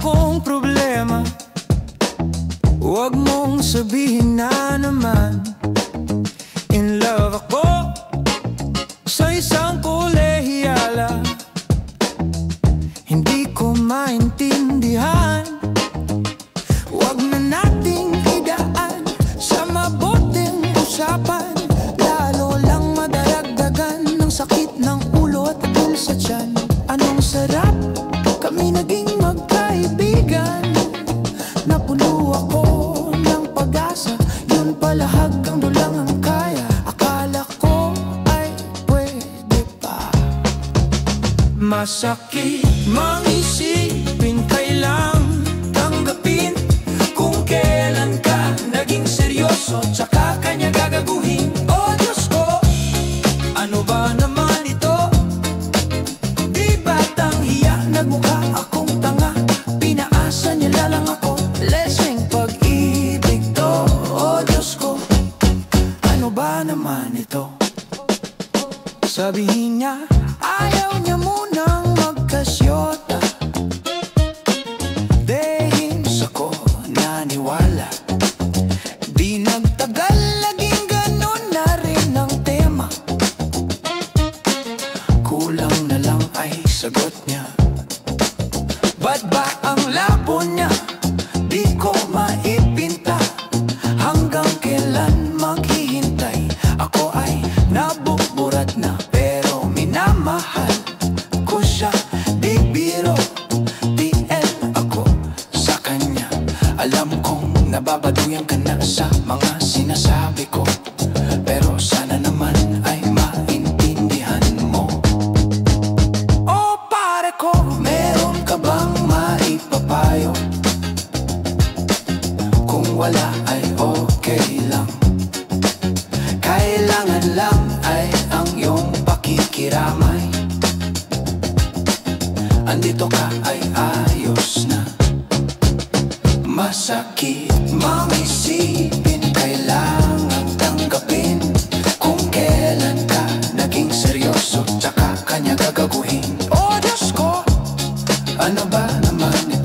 akong problema, huwag mong sabihin na naman. In love ako sa isang kolehiyala. Hindi ko maintindihan, huwag na nating idaan sa mabuting usapan. Lalo lang madaragdagan ng sakit ng ulo at dul sa tiyan. Anong sarap, kami naging magkaibigan. Napuno ako ng pag-asa, yun pala hanggang dulang ang kaya. Akala ko ay pwede pa. Masakit mang isipin, kailang tanggapin kung kailan ka naging seryoso, tsaka kanya gagaguhin. Oh Diyos ko, ano ba naman ito? Di batang hiya, nagmukha akong tanga. Pinaasa niya lang ako, leseng pag-ibig to. Oh Diyos ko, ano ba naman ito? Sabihin niya, ayaw niya munang magkasyota. Dehins ako naniwala. Di nagtagal, naging ganun na rin ang tema. Kulang na lang ay sagot niya. Ba't ba ang labo niya? Di ko maipinta. Hanggang kailan maghihintay? Ako ay nabuburat na, pero minamahal ko siya. Di biro, TL ako sa kanya. Alam kong nababaduyan ka na sa mga sinasabi ko, pero sana naman ay maintindihan mo. Oh pare ko, meron ka bang maipapayo? Kung wala ay okay lang. Kailangan lang ay ang iyong pakikiramay. Andito ka ay ayos na. Masakit mang isipin, kailangan tanggapin kung kailan ka naging seryoso, tsaka kanya gagaguhin. Oh Diyos ko, ano ba naman ito?